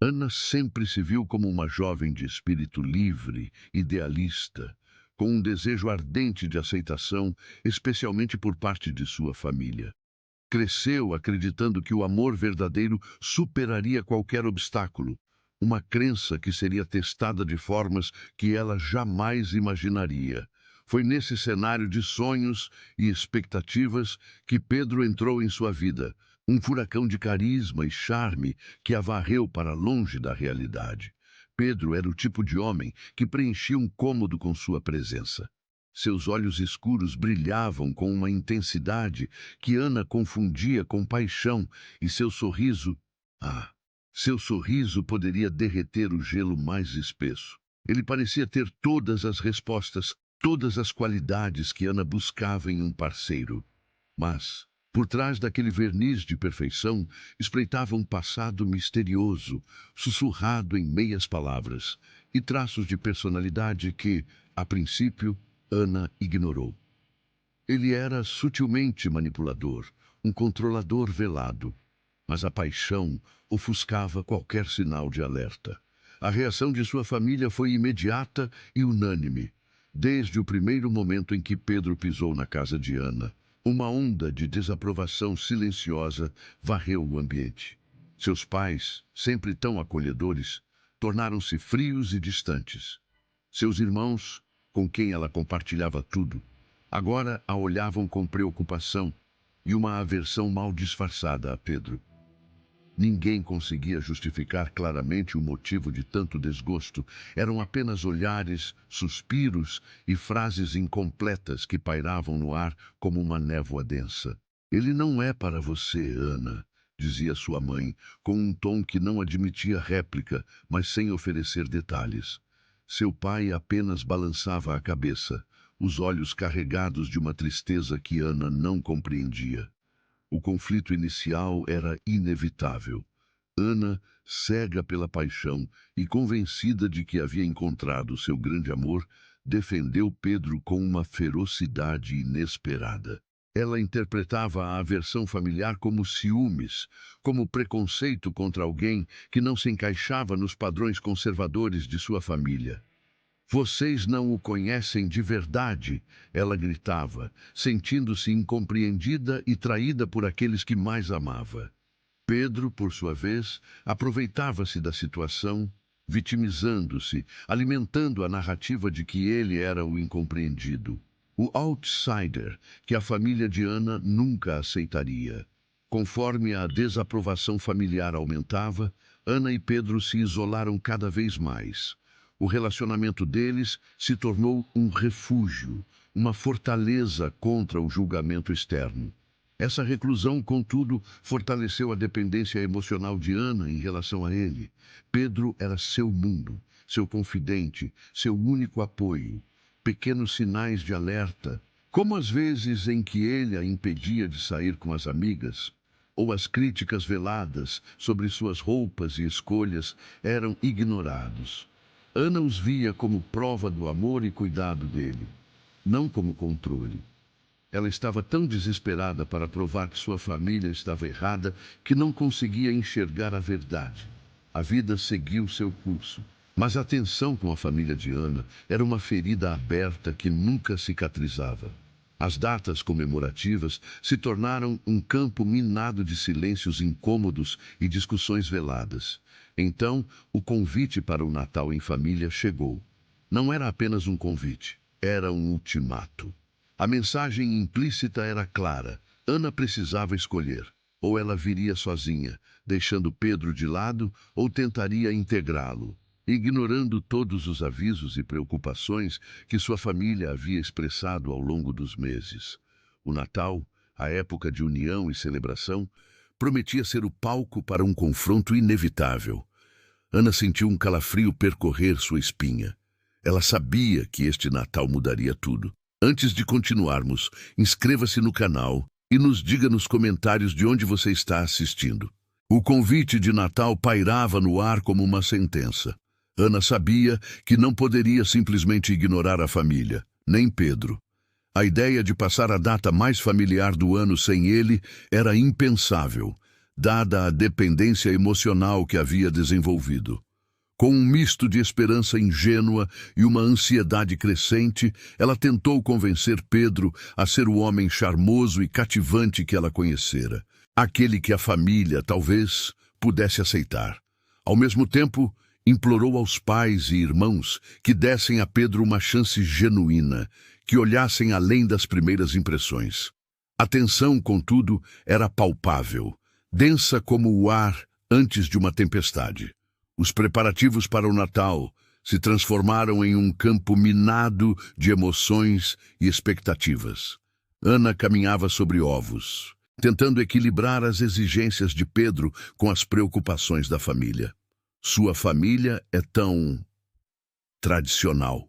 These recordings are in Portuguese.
Ana sempre se viu como uma jovem de espírito livre, idealista, com um desejo ardente de aceitação, especialmente por parte de sua família. Cresceu acreditando que o amor verdadeiro superaria qualquer obstáculo, uma crença que seria testada de formas que ela jamais imaginaria. Foi nesse cenário de sonhos e expectativas que Pedro entrou em sua vida, um furacão de carisma e charme que a varreu para longe da realidade. Pedro era o tipo de homem que preenchia um cômodo com sua presença. Seus olhos escuros brilhavam com uma intensidade que Ana confundia com paixão, e seu sorriso, ah, seu sorriso poderia derreter o gelo mais espesso. Ele parecia ter todas as respostas, todas as qualidades que Ana buscava em um parceiro. Mas, por trás daquele verniz de perfeição, espreitava um passado misterioso, sussurrado em meias palavras, e traços de personalidade que, a princípio, Ana ignorou. Ele era sutilmente manipulador, um controlador velado, mas a paixão ofuscava qualquer sinal de alerta. A reação de sua família foi imediata e unânime. Desde o primeiro momento em que Pedro pisou na casa de Ana, uma onda de desaprovação silenciosa varreu o ambiente. Seus pais, sempre tão acolhedores, tornaram-se frios e distantes. Seus irmãos, com quem ela compartilhava tudo, agora a olhavam com preocupação e uma aversão mal disfarçada a Pedro. Ninguém conseguia justificar claramente o motivo de tanto desgosto. Eram apenas olhares, suspiros e frases incompletas que pairavam no ar como uma névoa densa. Ele não é para você, Ana, dizia sua mãe, com um tom que não admitia réplica, mas sem oferecer detalhes. Seu pai apenas balançava a cabeça, os olhos carregados de uma tristeza que Ana não compreendia. O conflito inicial era inevitável. Ana, cega pela paixão e convencida de que havia encontrado seu grande amor, defendeu Pedro com uma ferocidade inesperada. Ela interpretava a aversão familiar como ciúmes, como preconceito contra alguém que não se encaixava nos padrões conservadores de sua família. Vocês não o conhecem de verdade, ela gritava, sentindo-se incompreendida e traída por aqueles que mais amava. Pedro, por sua vez, aproveitava-se da situação, vitimizando-se, alimentando a narrativa de que ele era o incompreendido, o outsider que a família de Ana nunca aceitaria. Conforme a desaprovação familiar aumentava, Ana e Pedro se isolaram cada vez mais. O relacionamento deles se tornou um refúgio, uma fortaleza contra o julgamento externo. Essa reclusão, contudo, fortaleceu a dependência emocional de Ana em relação a ele. Pedro era seu mundo, seu confidente, seu único apoio. Pequenos sinais de alerta, como as vezes em que ele a impedia de sair com as amigas, ou as críticas veladas sobre suas roupas e escolhas, eram ignorados. Ana os via como prova do amor e cuidado dele, não como controle. Ela estava tão desesperada para provar que sua família estava errada que não conseguia enxergar a verdade. A vida seguiu seu curso, mas a tensão com a família de Ana era uma ferida aberta que nunca cicatrizava. As datas comemorativas se tornaram um campo minado de silêncios incômodos e discussões veladas. Então, o convite para o Natal em família chegou. Não era apenas um convite, era um ultimato. A mensagem implícita era clara. Ana precisava escolher. Ou ela viria sozinha, deixando Pedro de lado, ou tentaria integrá-lo, ignorando todos os avisos e preocupações que sua família havia expressado ao longo dos meses. O Natal, a época de união e celebração, prometia ser o palco para um confronto inevitável. Ana sentiu um calafrio percorrer sua espinha. Ela sabia que este Natal mudaria tudo. Antes de continuarmos, inscreva-se no canal e nos diga nos comentários de onde você está assistindo. O convite de Natal pairava no ar como uma sentença. Ana sabia que não poderia simplesmente ignorar a família, nem Pedro. A ideia de passar a data mais familiar do ano sem ele era impensável. dada a dependência emocional que havia desenvolvido. Com um misto de esperança ingênua e uma ansiedade crescente, ela tentou convencer Pedro a ser o homem charmoso e cativante que ela conhecera, aquele que a família, talvez, pudesse aceitar. Ao mesmo tempo, implorou aos pais e irmãos que dessem a Pedro uma chance genuína, que olhassem além das primeiras impressões. A tensão, contudo, era palpável, densa como o ar antes de uma tempestade. Os preparativos para o Natal se transformaram em um campo minado de emoções e expectativas. Ana caminhava sobre ovos, tentando equilibrar as exigências de Pedro com as preocupações da família. Sua família é tão tradicional,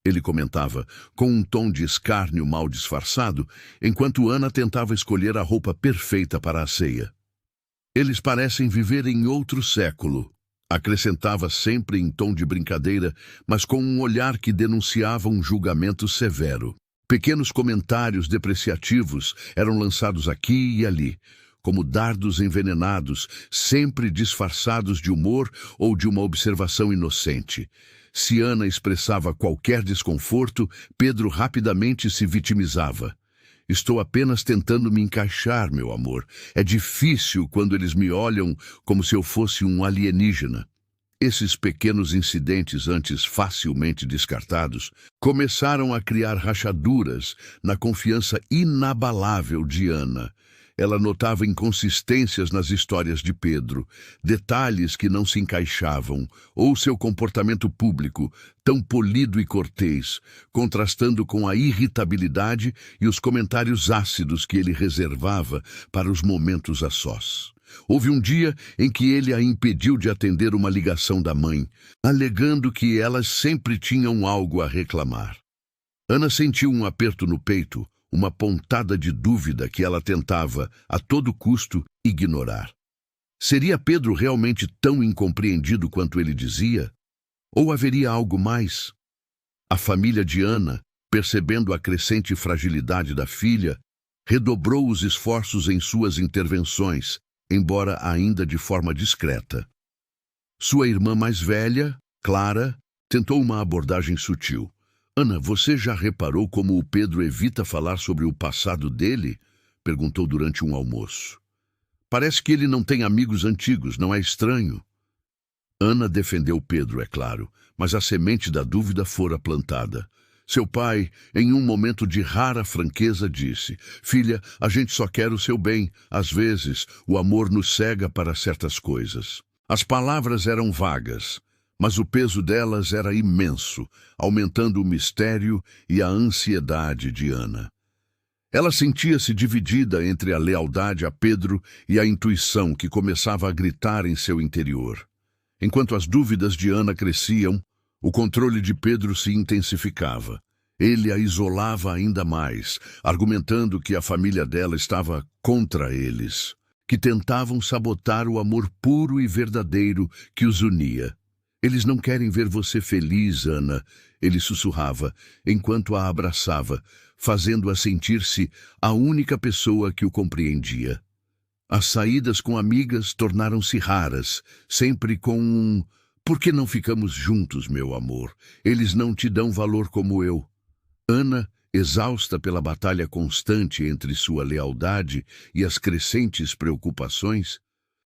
ele comentava, com um tom de escárnio mal disfarçado, enquanto Ana tentava escolher a roupa perfeita para a ceia. Eles parecem viver em outro século, acrescentava sempre em tom de brincadeira, mas com um olhar que denunciava um julgamento severo. Pequenos comentários depreciativos eram lançados aqui e ali, como dardos envenenados, sempre disfarçados de humor ou de uma observação inocente. Se Ana expressava qualquer desconforto, Pedro rapidamente se vitimizava. Estou apenas tentando me encaixar, meu amor. É difícil quando eles me olham como se eu fosse um alienígena. Esses pequenos incidentes, antes facilmente descartados, começaram a criar rachaduras na confiança inabalável de Ana. Ela notava inconsistências nas histórias de Pedro, detalhes que não se encaixavam, ou seu comportamento público, tão polido e cortês, contrastando com a irritabilidade e os comentários ácidos que ele reservava para os momentos a sós. Houve um dia em que ele a impediu de atender uma ligação da mãe, alegando que elas sempre tinham algo a reclamar. Ana sentiu um aperto no peito, uma pontada de dúvida que ela tentava, a todo custo, ignorar. Seria Pedro realmente tão incompreendido quanto ele dizia? Ou haveria algo mais? A família de Ana, percebendo a crescente fragilidade da filha, redobrou os esforços em suas intervenções, embora ainda de forma discreta. Sua irmã mais velha, Clara, tentou uma abordagem sutil. Ana, você já reparou como o Pedro evita falar sobre o passado dele? Perguntou durante um almoço. Parece que ele não tem amigos antigos, não é estranho? Ana defendeu Pedro, é claro, mas a semente da dúvida fora plantada. Seu pai, em um momento de rara franqueza, disse: Filha, a gente só quer o seu bem. Às vezes, o amor nos cega para certas coisas. As palavras eram vagas, mas o peso delas era imenso, aumentando o mistério e a ansiedade de Ana. Ela sentia-se dividida entre a lealdade a Pedro e a intuição que começava a gritar em seu interior. Enquanto as dúvidas de Ana cresciam, o controle de Pedro se intensificava. Ele a isolava ainda mais, argumentando que a família dela estava contra eles, que tentavam sabotar o amor puro e verdadeiro que os unia. Eles não querem ver você feliz, Ana, ele sussurrava, enquanto a abraçava, fazendo-a sentir-se a única pessoa que o compreendia. As saídas com amigas tornaram-se raras, sempre com um "Por que não ficamos juntos, meu amor? Eles não te dão valor como eu." Ana, exausta pela batalha constante entre sua lealdade e as crescentes preocupações,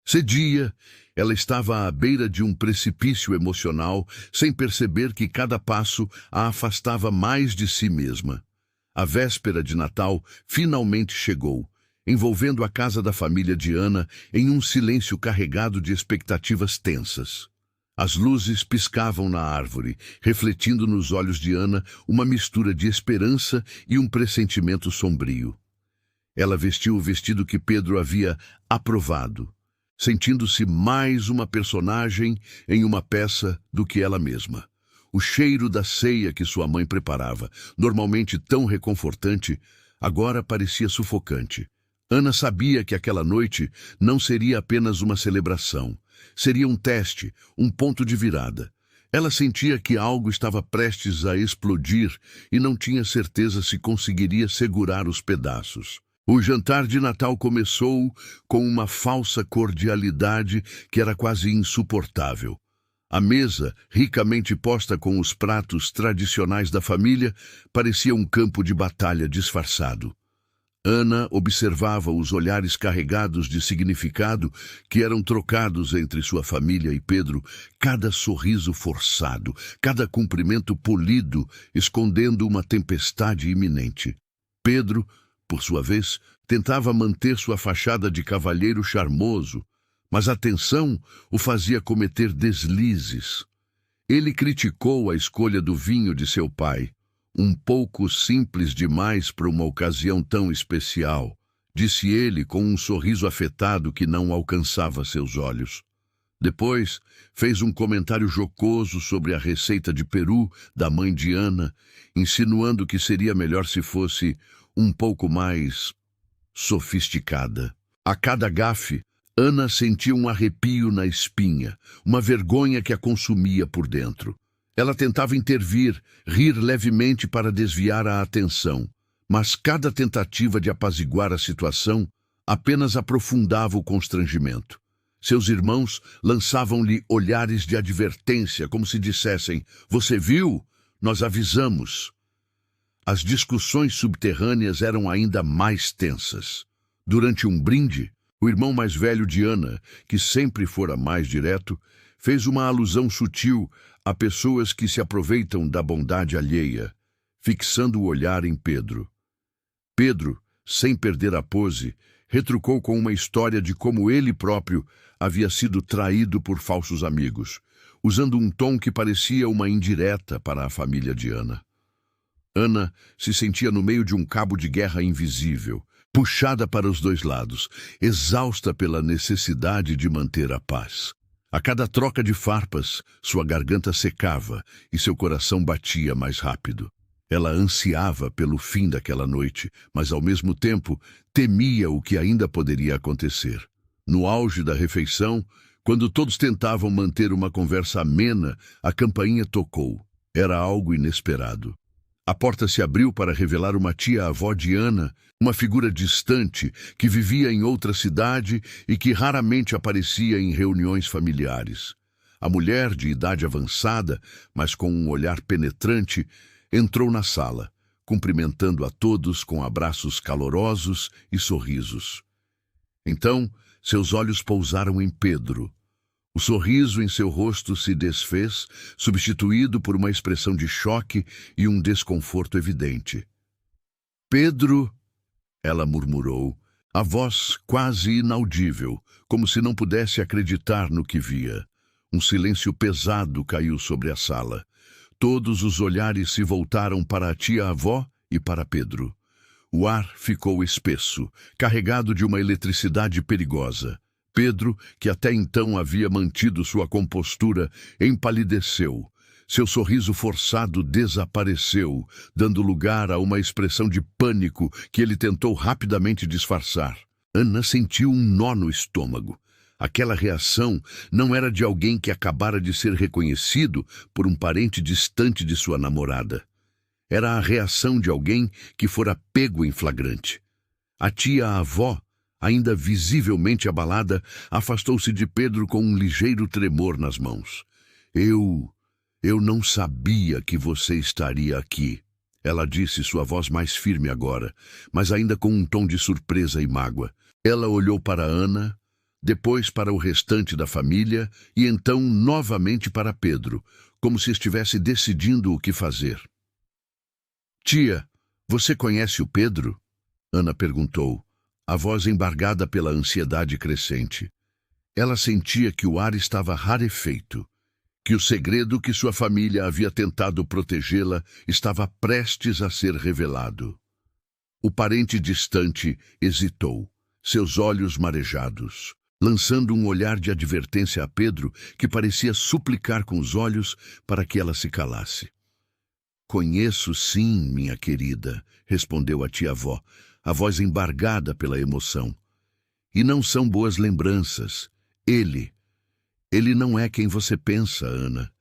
cedia. Ela estava à beira de um precipício emocional, sem perceber que cada passo a afastava mais de si mesma. A véspera de Natal finalmente chegou, envolvendo a casa da família de Ana em um silêncio carregado de expectativas tensas. As luzes piscavam na árvore, refletindo nos olhos de Ana uma mistura de esperança e um pressentimento sombrio. Ela vestiu o vestido que Pedro havia aprovado, sentindo-se mais uma personagem em uma peça do que ela mesma. O cheiro da ceia que sua mãe preparava, normalmente tão reconfortante, agora parecia sufocante. Ana sabia que aquela noite não seria apenas uma celebração. Seria um teste, um ponto de virada. Ela sentia que algo estava prestes a explodir e não tinha certeza se conseguiria segurar os pedaços. O jantar de Natal começou com uma falsa cordialidade que era quase insuportável. A mesa, ricamente posta com os pratos tradicionais da família, parecia um campo de batalha disfarçado. Ana observava os olhares carregados de significado que eram trocados entre sua família e Pedro, cada sorriso forçado, cada cumprimento polido, escondendo uma tempestade iminente. Pedro, por sua vez, tentava manter sua fachada de cavalheiro charmoso, mas a tensão o fazia cometer deslizes. Ele criticou a escolha do vinho de seu pai, um pouco simples demais para uma ocasião tão especial, disse ele com um sorriso afetado que não alcançava seus olhos. Depois, fez um comentário jocoso sobre a receita de peru da mãe de Ana, insinuando que seria melhor se fosse um pouco mais sofisticada. A cada gafe, Ana sentia um arrepio na espinha, uma vergonha que a consumia por dentro. Ela tentava intervir, rir levemente para desviar a atenção, mas cada tentativa de apaziguar a situação apenas aprofundava o constrangimento. Seus irmãos lançavam-lhe olhares de advertência, como se dissessem: "Você viu? Nós avisamos." As discussões subterrâneas eram ainda mais tensas. Durante um brinde, o irmão mais velho de Ana, que sempre fora mais direto, fez uma alusão sutil a pessoas que se aproveitam da bondade alheia, fixando o olhar em Pedro. Pedro, sem perder a pose, retrucou com uma história de como ele próprio havia sido traído por falsos amigos, usando um tom que parecia uma indireta para a família de Ana. Ana se sentia no meio de um cabo de guerra invisível, puxada para os dois lados, exausta pela necessidade de manter a paz. A cada troca de farpas, sua garganta secava e seu coração batia mais rápido. Ela ansiava pelo fim daquela noite, mas ao mesmo tempo temia o que ainda poderia acontecer. No auge da refeição, quando todos tentavam manter uma conversa amena, a campainha tocou. Era algo inesperado. A porta se abriu para revelar uma tia-avó de Ana, uma figura distante que vivia em outra cidade e que raramente aparecia em reuniões familiares. A mulher, de idade avançada, mas com um olhar penetrante, entrou na sala, cumprimentando a todos com abraços calorosos e sorrisos. Então, seus olhos pousaram em Pedro. O sorriso em seu rosto se desfez, substituído por uma expressão de choque e um desconforto evidente. "Pedro", ela murmurou, a voz quase inaudível, como se não pudesse acreditar no que via. Um silêncio pesado caiu sobre a sala. Todos os olhares se voltaram para a tia-avó e para Pedro. O ar ficou espesso, carregado de uma eletricidade perigosa. Pedro, que até então havia mantido sua compostura, empalideceu. Seu sorriso forçado desapareceu, dando lugar a uma expressão de pânico que ele tentou rapidamente disfarçar. Ana sentiu um nó no estômago. Aquela reação não era de alguém que acabara de ser reconhecido por um parente distante de sua namorada. Era a reação de alguém que fora pego em flagrante. A tia-avó, ainda visivelmente abalada, afastou-se de Pedro com um ligeiro tremor nas mãos. Eu não sabia que você estaria aqui", ela disse, sua voz mais firme agora, mas ainda com um tom de surpresa e mágoa. Ela olhou para Ana, depois para o restante da família e então novamente para Pedro, como se estivesse decidindo o que fazer. "Tia, você conhece o Pedro?" Ana perguntou, a voz embargada pela ansiedade crescente. Ela sentia que o ar estava rarefeito, que o segredo que sua família havia tentado protegê-la estava prestes a ser revelado. O parente distante hesitou, seus olhos marejados, lançando um olhar de advertência a Pedro que parecia suplicar com os olhos para que ela se calasse. "Conheço sim, minha querida", respondeu a tia-avó, a voz embargada pela emoção. "E não são boas lembranças. Ele não é quem você pensa, Ana.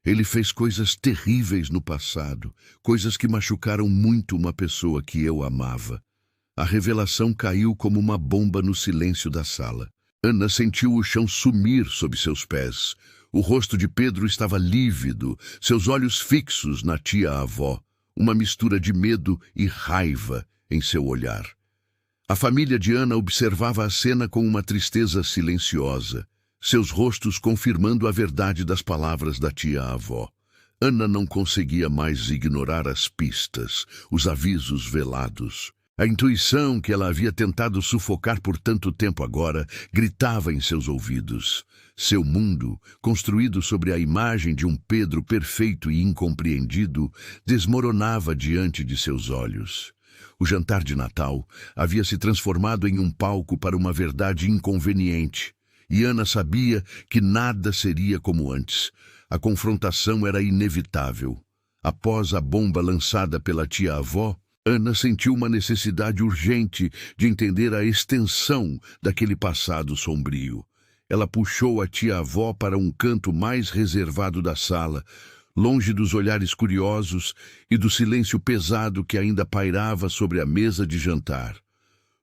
Ele fez coisas terríveis no passado, coisas que machucaram muito uma pessoa que eu amava. A revelação caiu como uma bomba no silêncio da sala. Ana sentiu o chão sumir sob seus pés. O rosto de Pedro estava lívido, seus olhos fixos na tia-avó, uma mistura de medo e raiva em seu olhar. A família de Ana observava a cena com uma tristeza silenciosa, seus rostos confirmando a verdade das palavras da tia-avó. Ana não conseguia mais ignorar as pistas, os avisos velados. A intuição que ela havia tentado sufocar por tanto tempo agora gritava em seus ouvidos. Seu mundo, construído sobre a imagem de um Pedro perfeito e incompreendido, desmoronava diante de seus olhos. O jantar de Natal havia se transformado em um palco para uma verdade inconveniente, e Ana sabia que nada seria como antes. A confrontação era inevitável. Após a bomba lançada pela tia-avó, Ana sentiu uma necessidade urgente de entender a extensão daquele passado sombrio. Ela puxou a tia-avó para um canto mais reservado da sala, longe dos olhares curiosos e do silêncio pesado que ainda pairava sobre a mesa de jantar.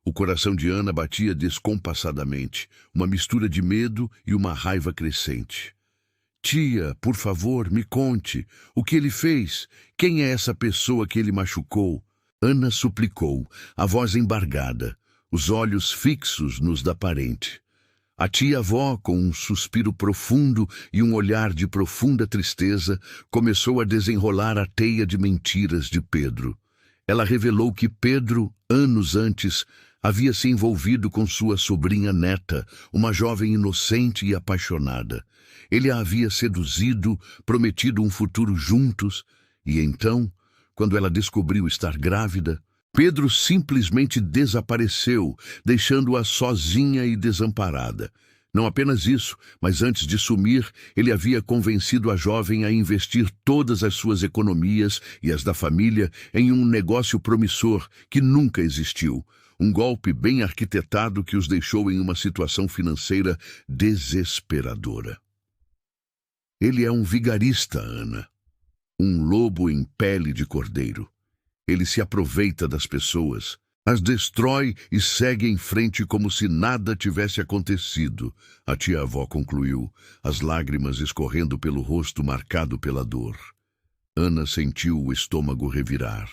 O coração de Ana batia descompassadamente, uma mistura de medo e uma raiva crescente. Tia, por favor, me conte. O que ele fez? Quem é essa pessoa que ele machucou? Ana suplicou, a voz embargada, os olhos fixos nos da parente. A tia-avó, com um suspiro profundo e um olhar de profunda tristeza, começou a desenrolar a teia de mentiras de Pedro. Ela revelou que Pedro, anos antes, havia se envolvido com sua sobrinha neta, uma jovem inocente e apaixonada. Ele a havia seduzido, prometido um futuro juntos, e então, quando ela descobriu estar grávida, Pedro simplesmente desapareceu, deixando-a sozinha e desamparada. Não apenas isso, mas antes de sumir, ele havia convencido a jovem a investir todas as suas economias e as da família em um negócio promissor que nunca existiu. Um golpe bem arquitetado que os deixou em uma situação financeira desesperadora. Ele é um vigarista, Ana. Um lobo em pele de cordeiro. Ele se aproveita das pessoas, as destrói e segue em frente como se nada tivesse acontecido, a tia-avó concluiu, as lágrimas escorrendo pelo rosto marcado pela dor. Ana sentiu o estômago revirar.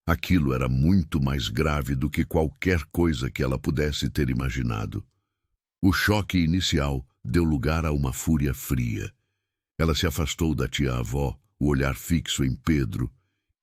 Aquilo era muito mais grave do que qualquer coisa que ela pudesse ter imaginado. O choque inicial deu lugar a uma fúria fria. Ela se afastou da tia-avó, o olhar fixo em Pedro,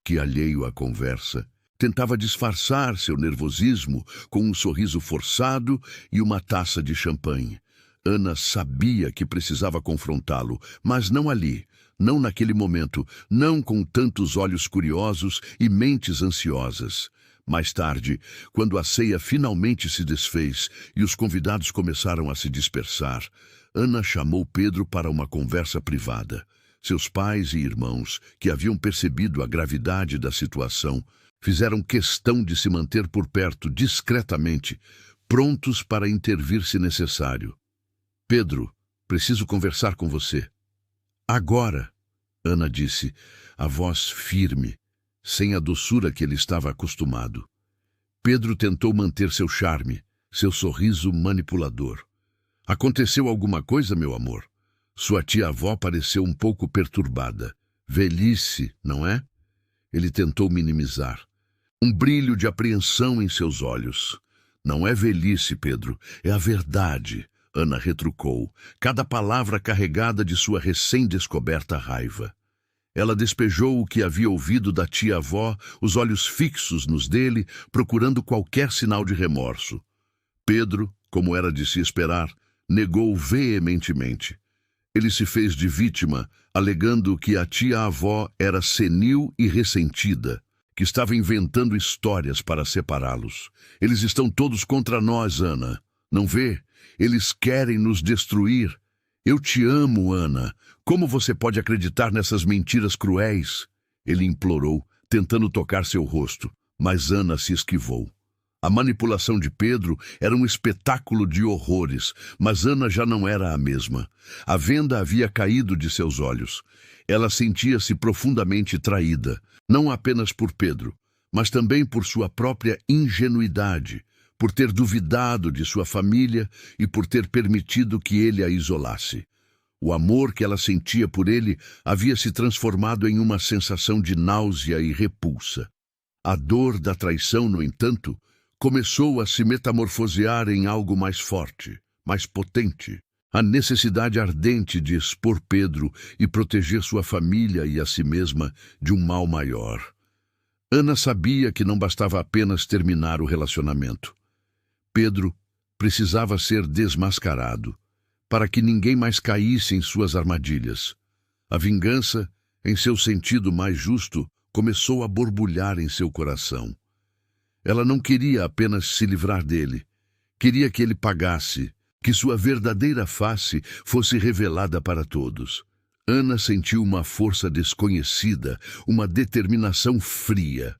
que, alheio à conversa, tentava disfarçar seu nervosismo com um sorriso forçado e uma taça de champanhe. Ana sabia que precisava confrontá-lo, mas não ali, não naquele momento, não com tantos olhos curiosos e mentes ansiosas. Mais tarde, quando a ceia finalmente se desfez e os convidados começaram a se dispersar, Ana chamou Pedro para uma conversa privada. Seus pais e irmãos, que haviam percebido a gravidade da situação, fizeram questão de se manter por perto discretamente, prontos para intervir se necessário. Pedro, preciso conversar com você. Agora, Ana disse, a voz firme, sem a doçura que ele estava acostumado. Pedro tentou manter seu charme, seu sorriso manipulador. Aconteceu alguma coisa, meu amor? Sua tia-avó pareceu um pouco perturbada. Velhice, não é? Ele tentou minimizar. Um brilho de apreensão em seus olhos. Não é velhice, Pedro, é a verdade, Ana retrucou, cada palavra carregada de sua recém-descoberta raiva. Ela despejou o que havia ouvido da tia-avó, os olhos fixos nos dele, procurando qualquer sinal de remorso. Pedro, como era de se esperar, negou veementemente. Ele se fez de vítima, alegando que a tia-avó era senil e ressentida, que estava inventando histórias para separá-los. Eles estão todos contra nós, Ana. Não vê? Eles querem nos destruir. Eu te amo, Ana. Como você pode acreditar nessas mentiras cruéis? Ele implorou, tentando tocar seu rosto, mas Ana se esquivou. A manipulação de Pedro era um espetáculo de horrores, mas Ana já não era a mesma. A venda havia caído de seus olhos. Ela sentia-se profundamente traída, não apenas por Pedro, mas também por sua própria ingenuidade, por ter duvidado de sua família e por ter permitido que ele a isolasse. O amor que ela sentia por ele havia se transformado em uma sensação de náusea e repulsa. A dor da traição, no entanto, começou a se metamorfosear em algo mais forte, mais potente. A necessidade ardente de expor Pedro e proteger sua família e a si mesma de um mal maior. Ana sabia que não bastava apenas terminar o relacionamento. Pedro precisava ser desmascarado, para que ninguém mais caísse em suas armadilhas. A vingança, em seu sentido mais justo, começou a borbulhar em seu coração. Ela não queria apenas se livrar dele. Queria que ele pagasse, que sua verdadeira face fosse revelada para todos. Ana sentiu uma força desconhecida, uma determinação fria.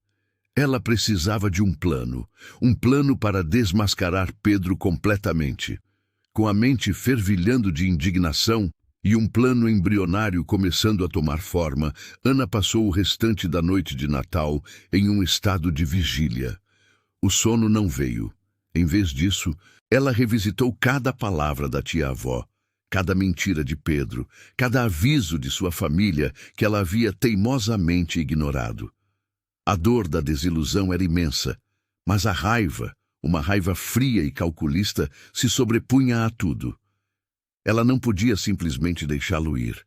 Ela precisava de um plano para desmascarar Pedro completamente. Com a mente fervilhando de indignação e um plano embrionário começando a tomar forma, Ana passou o restante da noite de Natal em um estado de vigília. O sono não veio. Em vez disso, ela revisitou cada palavra da tia-avó, cada mentira de Pedro, cada aviso de sua família que ela havia teimosamente ignorado. A dor da desilusão era imensa, mas a raiva, uma raiva fria e calculista, se sobrepunha a tudo. Ela não podia simplesmente deixá-lo ir.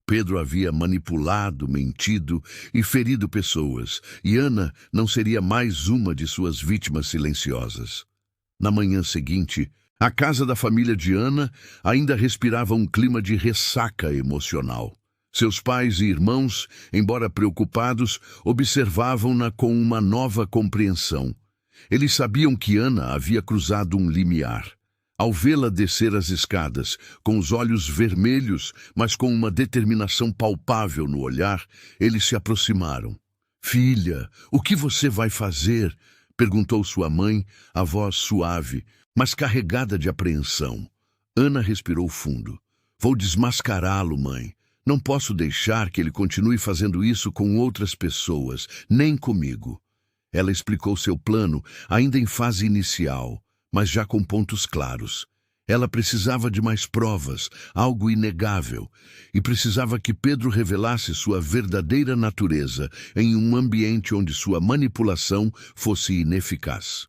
Pedro havia manipulado, mentido e ferido pessoas, e Ana não seria mais uma de suas vítimas silenciosas. Na manhã seguinte, a casa da família de Ana ainda respirava um clima de ressaca emocional. Seus pais e irmãos, embora preocupados, observavam-na com uma nova compreensão. Eles sabiam que Ana havia cruzado um limiar. Ao vê-la descer as escadas, com os olhos vermelhos, mas com uma determinação palpável no olhar, eles se aproximaram. "Filha, o que você vai fazer?" perguntou sua mãe, a voz suave, mas carregada de apreensão. Ana respirou fundo. "Vou desmascará-lo, mãe. Não posso deixar que ele continue fazendo isso com outras pessoas, nem comigo." Ela explicou seu plano, ainda em fase inicial, mas já com pontos claros. Ela precisava de mais provas, algo inegável, e precisava que Pedro revelasse sua verdadeira natureza em um ambiente onde sua manipulação fosse ineficaz.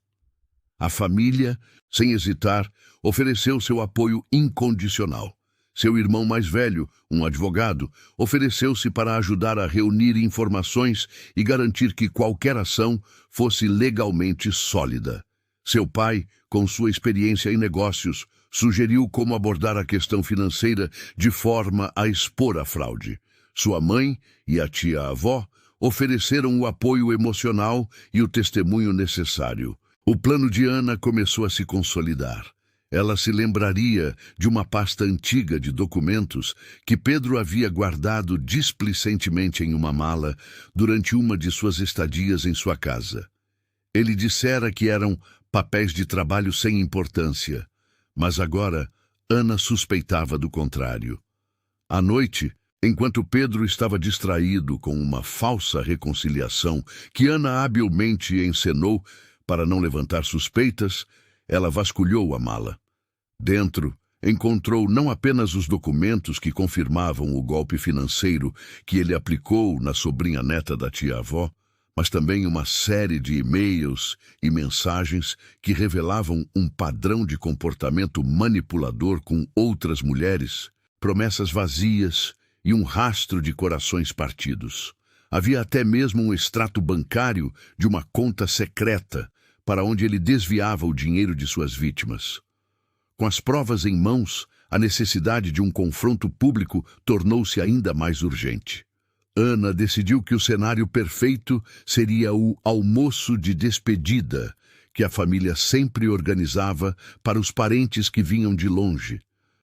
A família, sem hesitar, ofereceu seu apoio incondicional. Seu irmão mais velho, um advogado, ofereceu-se para ajudar a reunir informações e garantir que qualquer ação fosse legalmente sólida. Seu pai, com sua experiência em negócios, sugeriu como abordar a questão financeira de forma a expor a fraude. Sua mãe e a tia-avó ofereceram o apoio emocional e o testemunho necessário. O plano de Ana começou a se consolidar. Ela se lembraria de uma pasta antiga de documentos que Pedro havia guardado displicentemente em uma mala durante uma de suas estadias em sua casa. Ele dissera que eram papéis de trabalho sem importância, mas agora Ana suspeitava do contrário. À noite, enquanto Pedro estava distraído com uma falsa reconciliação que Ana habilmente encenou para não levantar suspeitas, ela vasculhou a mala. Dentro, encontrou não apenas os documentos que confirmavam o golpe financeiro que ele aplicou na sobrinha neta da tia-avó, mas também uma série de e-mails e mensagens que revelavam um padrão de comportamento manipulador com outras mulheres, promessas vazias e um rastro de corações partidos. Havia até mesmo um extrato bancário de uma conta secreta para onde ele desviava o dinheiro de suas vítimas. Com as provas em mãos, a necessidade de um confronto público tornou-se ainda mais urgente. Ana decidiu que o cenário perfeito seria o almoço de despedida que a família sempre organizava para os parentes que vinham de longe,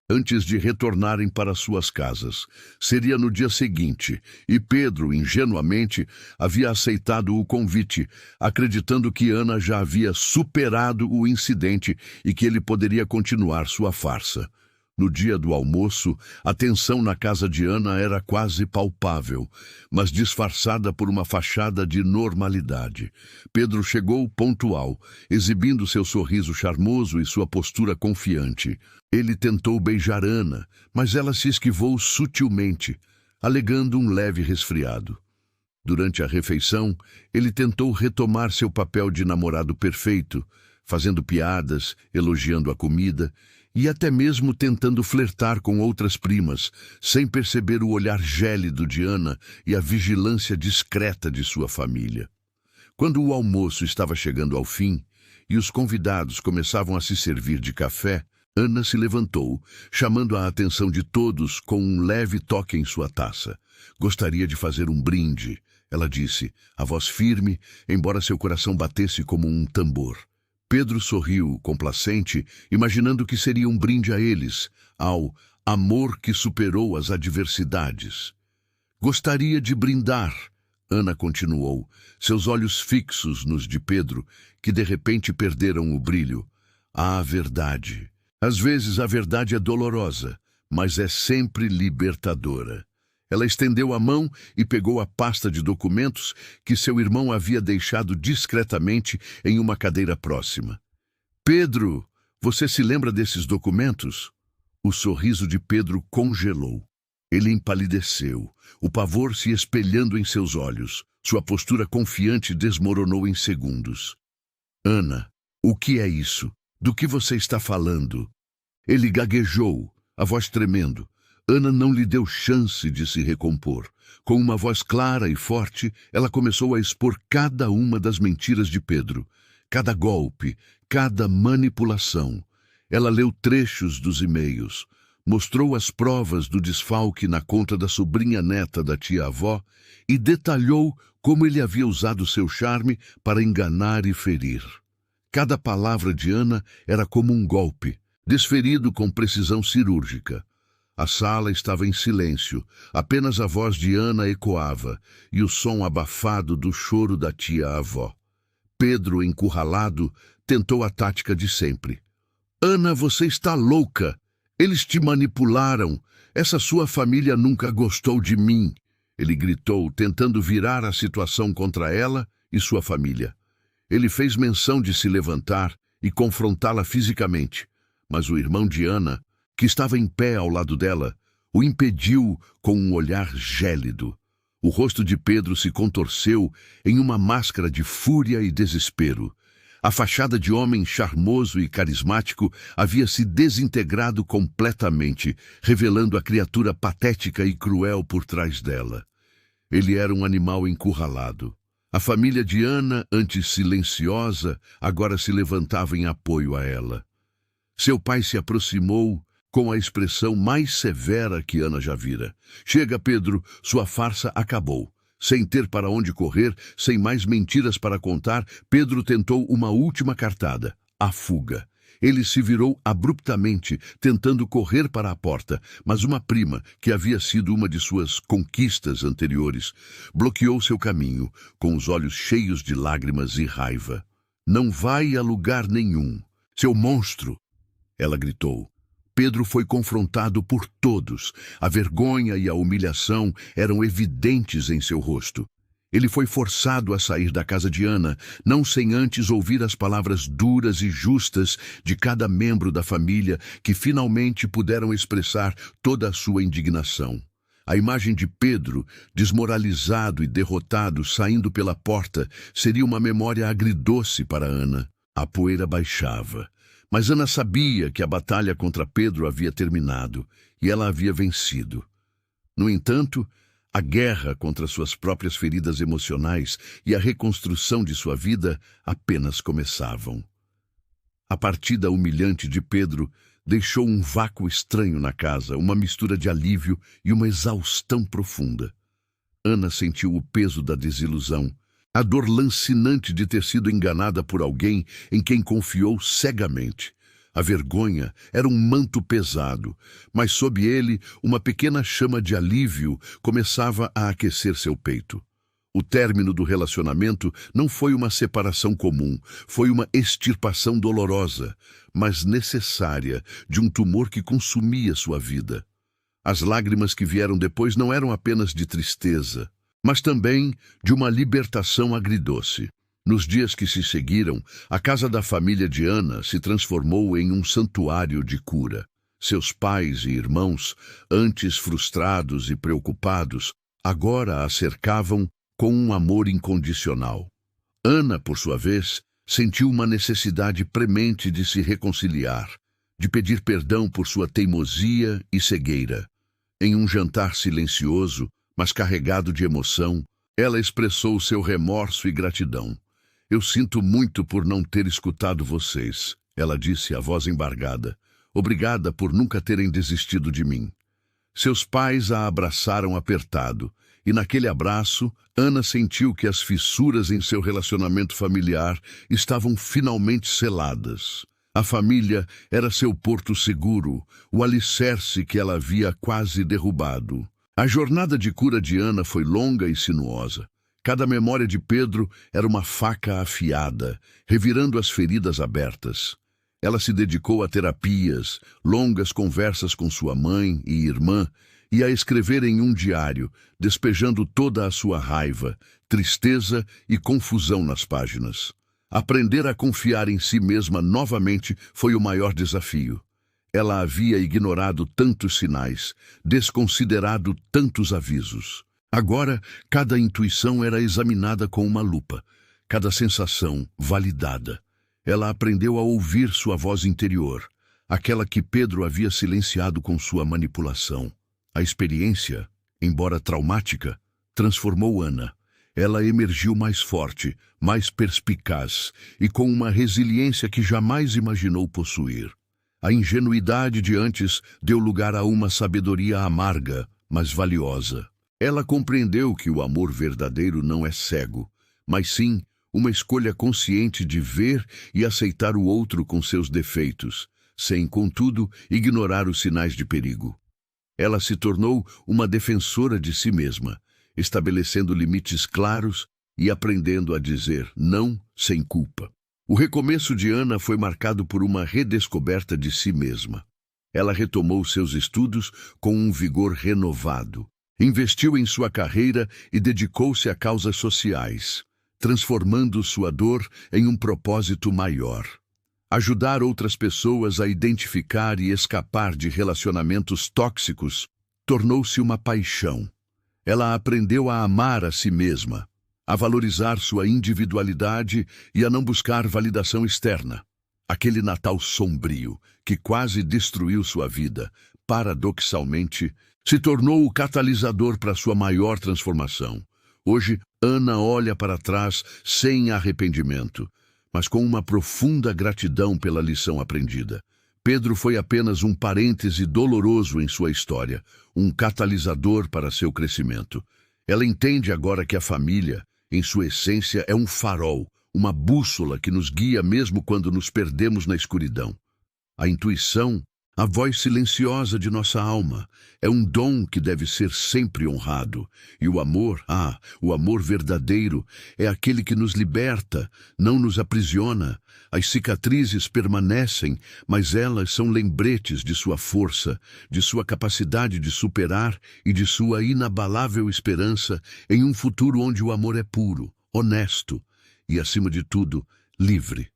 antes de retornarem para suas casas. Seria no dia seguinte, e Pedro, ingenuamente, havia aceitado o convite, acreditando que Ana já havia superado o incidente e que ele poderia continuar sua farsa. No dia do almoço, a tensão na casa de Ana era quase palpável, mas disfarçada por uma fachada de normalidade. Pedro chegou pontual, exibindo seu sorriso charmoso e sua postura confiante. Ele tentou beijar Ana, mas ela se esquivou sutilmente, alegando um leve resfriado. Durante a refeição, ele tentou retomar seu papel de namorado perfeito, fazendo piadas, elogiando a comida e até mesmo tentando flertar com outras primas, sem perceber o olhar gélido de Ana e a vigilância discreta de sua família. Quando o almoço estava chegando ao fim e os convidados começavam a se servir de café, Ana se levantou, chamando a atenção de todos com um leve toque em sua taça. Gostaria de fazer um brinde, ela disse, a voz firme, embora seu coração batesse como um tambor. Pedro sorriu, complacente, imaginando que seria um brinde a eles, ao amor que superou as adversidades. Gostaria de brindar, Ana continuou, seus olhos fixos nos de Pedro, que de repente perderam o brilho. À verdade. Às vezes a verdade é dolorosa, mas é sempre libertadora. Ela estendeu a mão e pegou a pasta de documentos que seu irmão havia deixado discretamente em uma cadeira próxima. Pedro, você se lembra desses documentos? O sorriso de Pedro congelou. Ele empalideceu, o pavor se espelhando em seus olhos. Sua postura confiante desmoronou em segundos. Ana, o que é isso? Do que você está falando? Ele gaguejou, a voz tremendo. Ana não lhe deu chance de se recompor. Com uma voz clara e forte, ela começou a expor cada uma das mentiras de Pedro, cada golpe, cada manipulação. Ela leu trechos dos e-mails, mostrou as provas do desfalque na conta da sobrinha neta da tia-avó e detalhou como ele havia usado seu charme para enganar e ferir. Cada palavra de Ana era como um golpe, desferido com precisão cirúrgica. A sala estava em silêncio, apenas a voz de Ana ecoava e o som abafado do choro da tia-avó. Pedro, encurralado, tentou a tática de sempre. Ana, você está louca! Eles te manipularam! Essa sua família nunca gostou de mim! Ele gritou, tentando virar a situação contra ela e sua família. Ele fez menção de se levantar e confrontá-la fisicamente, mas o irmão de Ana, que estava em pé ao lado dela, o impediu com um olhar gélido. O rosto de Pedro se contorceu em uma máscara de fúria e desespero. A fachada de homem charmoso e carismático havia se desintegrado completamente, revelando a criatura patética e cruel por trás dela. Ele era um animal encurralado. A família de Ana, antes silenciosa, agora se levantava em apoio a ela. Seu pai se aproximou com a expressão mais severa que Ana já vira. Chega, Pedro, sua farsa acabou. Sem ter para onde correr, sem mais mentiras para contar, Pedro tentou uma última cartada, a fuga. Ele se virou abruptamente, tentando correr para a porta, mas uma prima, que havia sido uma de suas conquistas anteriores, bloqueou seu caminho, com os olhos cheios de lágrimas e raiva. Não vai a lugar nenhum, seu monstro! Ela gritou. Pedro foi confrontado por todos. A vergonha e a humilhação eram evidentes em seu rosto. Ele foi forçado a sair da casa de Ana, não sem antes ouvir as palavras duras e justas de cada membro da família que finalmente puderam expressar toda a sua indignação. A imagem de Pedro, desmoralizado e derrotado, saindo pela porta, seria uma memória agridoce para Ana. A poeira baixava. Mas Ana sabia que a batalha contra Pedro havia terminado e ela havia vencido. No entanto, a guerra contra suas próprias feridas emocionais e a reconstrução de sua vida apenas começavam. A partida humilhante de Pedro deixou um vácuo estranho na casa, uma mistura de alívio e uma exaustão profunda. Ana sentiu o peso da desilusão, a dor lancinante de ter sido enganada por alguém em quem confiou cegamente. A vergonha era um manto pesado, mas sob ele uma pequena chama de alívio começava a aquecer seu peito. O término do relacionamento não foi uma separação comum, foi uma extirpação dolorosa, mas necessária, de um tumor que consumia sua vida. As lágrimas que vieram depois não eram apenas de tristeza, mas também de uma libertação agridoce. Nos dias que se seguiram, a casa da família de Ana se transformou em um santuário de cura. Seus pais e irmãos, antes frustrados e preocupados, agora a cercavam com um amor incondicional. Ana, por sua vez, sentiu uma necessidade premente de se reconciliar, de pedir perdão por sua teimosia e cegueira. Em um jantar silencioso, mas carregado de emoção, ela expressou seu remorso e gratidão. "Eu sinto muito por não ter escutado vocês", ela disse, a voz embargada. "Obrigada por nunca terem desistido de mim." Seus pais a abraçaram apertado, e naquele abraço, Ana sentiu que as fissuras em seu relacionamento familiar estavam finalmente seladas. A família era seu porto seguro, o alicerce que ela havia quase derrubado. A jornada de cura de Ana foi longa e sinuosa. Cada memória de Pedro era uma faca afiada, revirando as feridas abertas. Ela se dedicou a terapias, longas conversas com sua mãe e irmã, e a escrever em um diário, despejando toda a sua raiva, tristeza e confusão nas páginas. Aprender a confiar em si mesma novamente foi o maior desafio. Ela havia ignorado tantos sinais, desconsiderado tantos avisos. Agora, cada intuição era examinada com uma lupa, cada sensação validada. Ela aprendeu a ouvir sua voz interior, aquela que Pedro havia silenciado com sua manipulação. A experiência, embora traumática, transformou Ana. Ela emergiu mais forte, mais perspicaz e com uma resiliência que jamais imaginou possuir. A ingenuidade de antes deu lugar a uma sabedoria amarga, mas valiosa. Ela compreendeu que o amor verdadeiro não é cego, mas sim uma escolha consciente de ver e aceitar o outro com seus defeitos, sem, contudo, ignorar os sinais de perigo. Ela se tornou uma defensora de si mesma, estabelecendo limites claros e aprendendo a dizer não sem culpa. O recomeço de Ana foi marcado por uma redescoberta de si mesma. Ela retomou seus estudos com um vigor renovado, investiu em sua carreira e dedicou-se a causas sociais, transformando sua dor em um propósito maior. Ajudar outras pessoas a identificar e escapar de relacionamentos tóxicos tornou-se uma paixão. Ela aprendeu a amar a si mesma, a valorizar sua individualidade e a não buscar validação externa. Aquele Natal sombrio, que quase destruiu sua vida, paradoxalmente, se tornou o catalisador para sua maior transformação. Hoje, Ana olha para trás sem arrependimento, mas com uma profunda gratidão pela lição aprendida. Pedro foi apenas um parêntese doloroso em sua história, um catalisador para seu crescimento. Ela entende agora que a família, em sua essência, é um farol, uma bússola que nos guia mesmo quando nos perdemos na escuridão. A intuição, a voz silenciosa de nossa alma, é um dom que deve ser sempre honrado. E o amor, o amor verdadeiro, é aquele que nos liberta, não nos aprisiona. As cicatrizes permanecem, mas elas são lembretes de sua força, de sua capacidade de superar e de sua inabalável esperança em um futuro onde o amor é puro, honesto e, acima de tudo, livre.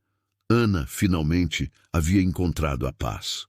Ana, finalmente, havia encontrado a paz.